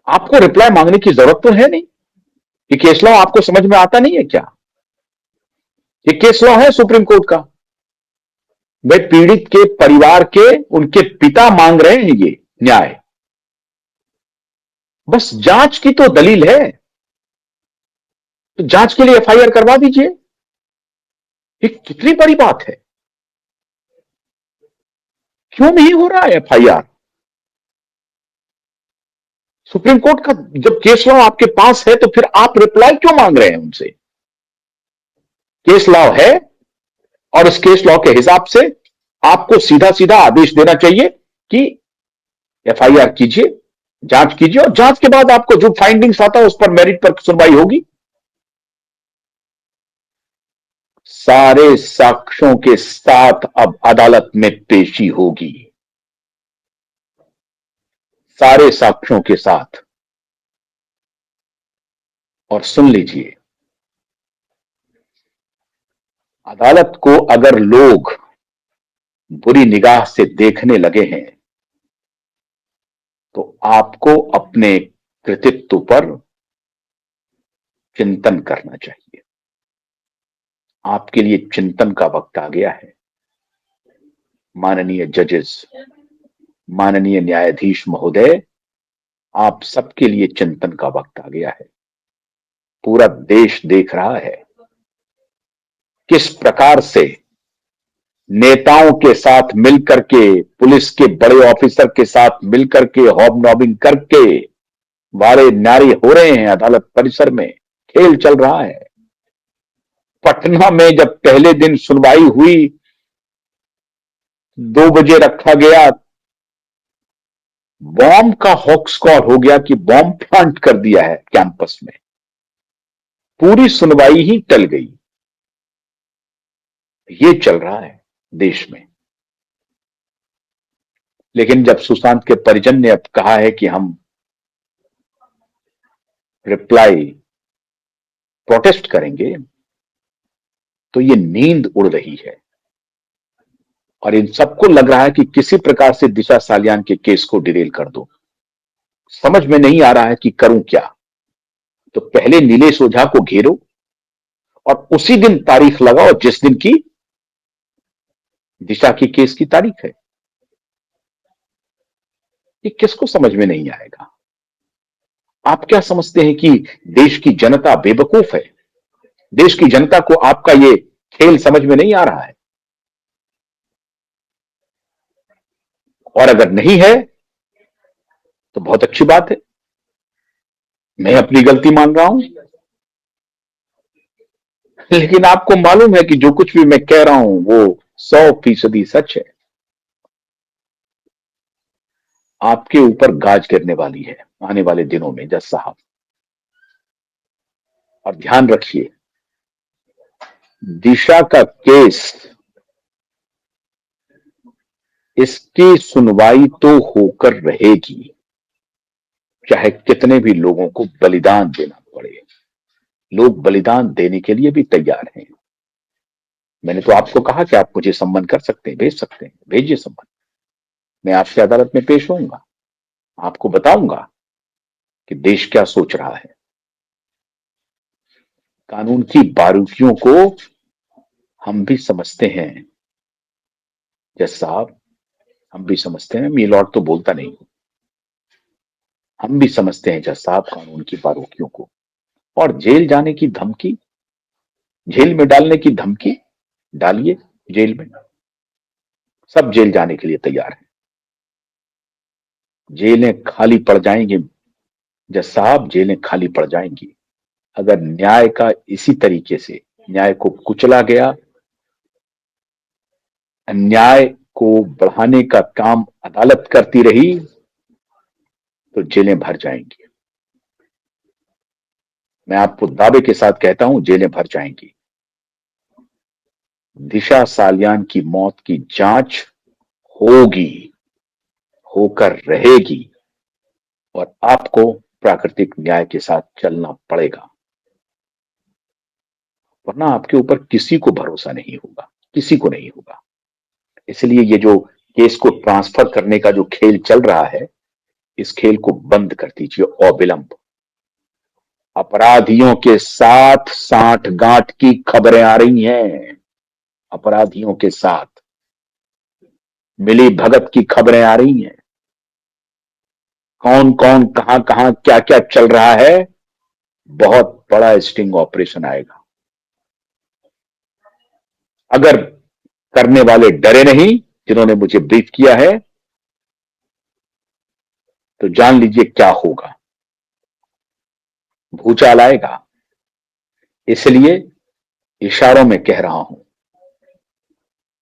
आपको रिप्लाई मांगने की जरूरत तो है नहीं। ये केस लॉ आपको समझ में आता नहीं है क्या? ये केस लॉ है सुप्रीम कोर्ट का। वे पीड़ित के परिवार के उनके पिता मांग रहे हैं ये न्याय। बस जांच की तो दलील है, तो जांच के लिए एफआईआर करवा दीजिए। ये कितनी बड़ी बात है? क्यों नहीं हो रहा है एफआईआर? सुप्रीम कोर्ट का जब केस लॉ आपके पास है तो फिर आप रिप्लाई क्यों मांग रहे हैं उनसे? केस लॉ है और उस केस लॉ के हिसाब से आपको सीधा सीधा आदेश देना चाहिए कि एफआईआर कीजिए, जांच कीजिए, और जांच के बाद आपको जो फाइंडिंग्स आता है उस पर मेरिट पर सुनवाई होगी। सारे साक्ष्यों के साथ अब अदालत में पेशी होगी, सारे साक्ष्यों के साथ। और सुन लीजिए, अदालत को अगर लोग बुरी निगाह से देखने लगे हैं तो आपको अपने कृतित्व पर चिंतन करना चाहिए। आपके लिए चिंतन का वक्त आ गया है। माननीय जजेस, माननीय न्यायाधीश महोदय, आप सबके लिए चिंतन का वक्त आ गया है। पूरा देश देख रहा है किस प्रकार से नेताओं के साथ मिलकर के, पुलिस के बड़े ऑफिसर के साथ मिलकर के हॉबनॉबिंग करके वारे न्यारे हो रहे हैं अदालत परिसर में। खेल चल रहा है। पटना में जब पहले दिन सुनवाई हुई, 2 बजे रखा गया, बॉम्ब का हॉक्स कॉल हो गया कि बॉम्ब प्लांट कर दिया है कैंपस में। पूरी सुनवाई ही टल गई। ये चल रहा है देश में। लेकिन जब सुशांत के परिजन ने अब कहा है कि हम रिप्लाई प्रोटेस्ट करेंगे, तो ये नींद उड़ रही है और इन सबको लग रहा है कि किसी प्रकार से दिशा सालियान के केस को डिरेल कर दो। समझ में नहीं आ रहा है कि करूं क्या। तो पहले नीलेश ओझा को घेरो और उसी दिन तारीख लगाओ जिस दिन की दिशा की केस की तारीख है। ये किसको समझ में नहीं आएगा? आप क्या समझते हैं कि देश की जनता बेवकूफ है? देश की जनता को आपका ये खेल समझ में नहीं आ रहा है? और अगर नहीं है तो बहुत अच्छी बात है, मैं अपनी गलती मान रहा हूं। लेकिन आपको मालूम है कि जो कुछ भी मैं कह रहा हूं वो 100% सच है। आपके ऊपर गाज गिरने वाली है आने वाले दिनों में जज साहब। और ध्यान रखिए, दिशा का केस, इसकी सुनवाई तो होकर रहेगी, चाहे कितने भी लोगों को बलिदान देना पड़े। लोग बलिदान देने के लिए भी तैयार हैं। मैंने तो आपको कहा कि आप मुझे सम्मन कर सकते हैं, भेज सकते हैं, भेजिए सम्मन। मैं आपसे अदालत में पेश होऊंगा, आपको बताऊंगा कि देश क्या सोच रहा है। कानून की बारीकियों को हम भी समझते हैं जज साहब, हम भी समझते हैं। मीलॉर्ड तो बोलता नहीं, हम भी समझते हैं जज साहब कानून की बारीकियों को। और जेल जाने की धमकी, जेल में डालने की धमकी, डालिए जेल में। सब जेल जाने के लिए तैयार हैं। जेलें खाली पड़ जाएंगी जज साहब, जेलें खाली पड़ जाएंगी अगर न्याय का इसी तरीके से न्याय को कुचला गया, अन्याय को बढ़ाने का काम अदालत करती रही, तो जेलें भर जाएंगी। मैं आपको दावे के साथ कहता हूं, जेलें भर जाएंगी। दिशा सालियान की मौत की जांच होगी, होकर रहेगी और आपको प्राकृतिक न्याय के साथ चलना पड़ेगा, वरना आपके ऊपर किसी को भरोसा नहीं होगा, किसी को नहीं होगा। इसलिए ये जो केस को ट्रांसफर करने का जो खेल चल रहा है, इस खेल को बंद कर दीजिए अविलंब। अपराधियों के साथ साठ गांठ की खबरें आ रही हैं, अपराधियों के साथ मिली भगत की खबरें आ रही हैं। कौन कौन कहां कहां क्या क्या चल रहा है, बहुत बड़ा स्टिंग ऑपरेशन आएगा। अगर करने वाले डरे नहीं, जिन्होंने मुझे ब्रीफ किया है, तो जान लीजिए क्या होगा। भूचाल आएगा। इसलिए इशारों में कह रहा हूं,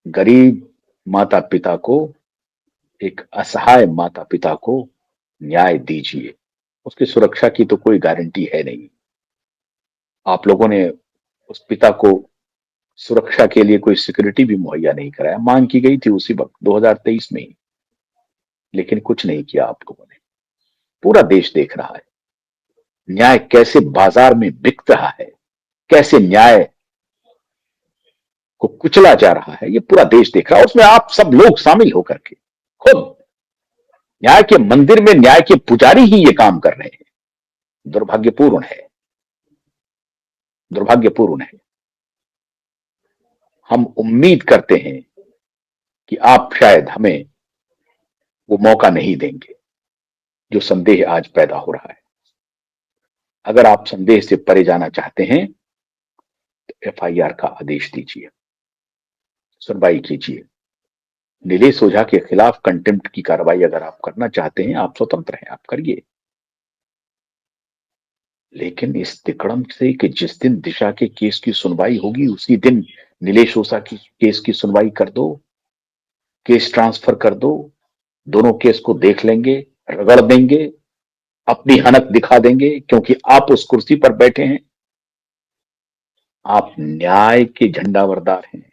गरीब माता पिता को, एक असहाय माता पिता को न्याय दीजिए। उसकी सुरक्षा की तो कोई गारंटी है नहीं। आप लोगों ने उस पिता को सुरक्षा के लिए कोई सिक्योरिटी भी मुहैया नहीं कराया। मांग की गई थी उसी वक्त 2023 में ही, लेकिन कुछ नहीं किया आप लोगों ने। पूरा देश देख रहा है न्याय कैसे बाजार में बिक रहा है, कैसे न्याय को कुचला जा रहा है, ये पूरा देश देख रहा है। उसमें आप सब लोग शामिल होकर के खुद न्याय के मंदिर में न्याय के पुजारी ही ये काम कर रहे हैं। दुर्भाग्यपूर्ण है, दुर्भाग्यपूर्ण है। हम उम्मीद करते हैं कि आप शायद हमें वो मौका नहीं देंगे जो संदेह आज पैदा हो रहा है। अगर आप संदेह से परे जाना चाहते हैं तो एफआईआर का आदेश दीजिए, सुनवाई कीजिए। नीलेश ओझा के खिलाफ कंटेम्प्ट की कार्रवाई अगर आप करना चाहते हैं, आप स्वतंत्र हैं, आप करिए। लेकिन इस तिकड़म से कि जिस दिन दिशा के केस की सुनवाई होगी उसी दिन नीलेश ओझा की केस की सुनवाई कर दो, केस ट्रांसफर कर दो। दोनों केस को देख लेंगे, रगड़ देंगे, अपनी हनक दिखा देंगे, क्योंकि आप उस कुर्सी पर बैठे हैं। आप न्याय के झंडावरदार हैं,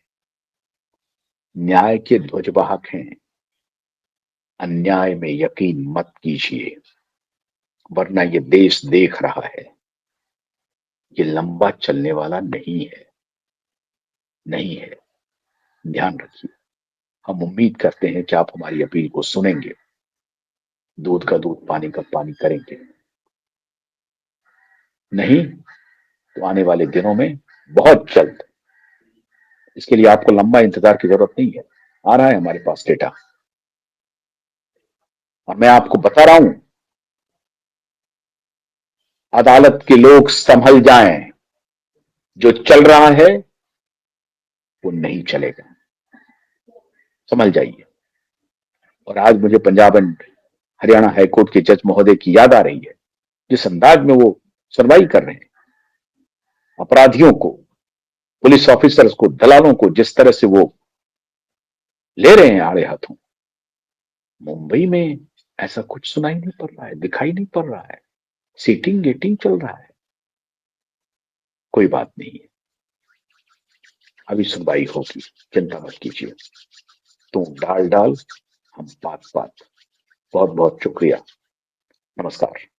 न्याय के ध्वजवाहक हैं। अन्याय में यकीन मत कीजिए, वरना ये देश देख रहा है ये लंबा चलने वाला नहीं है, नहीं है। ध्यान रखिए। हम उम्मीद करते हैं कि आप हमारी अपील को सुनेंगे, दूध का दूध पानी का पानी करेंगे। नहीं तो आने वाले दिनों में बहुत जल्द, इसके लिए आपको लंबा इंतजार की जरूरत नहीं है। आ रहा है हमारे पास डेटा, और मैं आपको बता रहा हूं, अदालत के लोग संभल जाएं। जो चल रहा है वो नहीं चलेगा, संभल जाइए। और आज मुझे पंजाब एंड हरियाणा हाईकोर्ट के जज महोदय की याद आ रही है, जिस अंदाज में वो सुनवाई कर रहे हैं। अपराधियों को, पुलिस ऑफिसर्स को, दलालों को जिस तरह से वो ले रहे हैं आड़े हाथों, मुंबई में ऐसा कुछ सुनाई नहीं पड़ रहा है, दिखाई नहीं पड़ रहा है। सीटिंग गेटिंग चल रहा है। कोई बात नहीं है, अभी सुनवाई होगी, चिंता मत कीजिए। तू डाल डाल, हम बात बात। बहुत बहुत शुक्रिया। नमस्कार।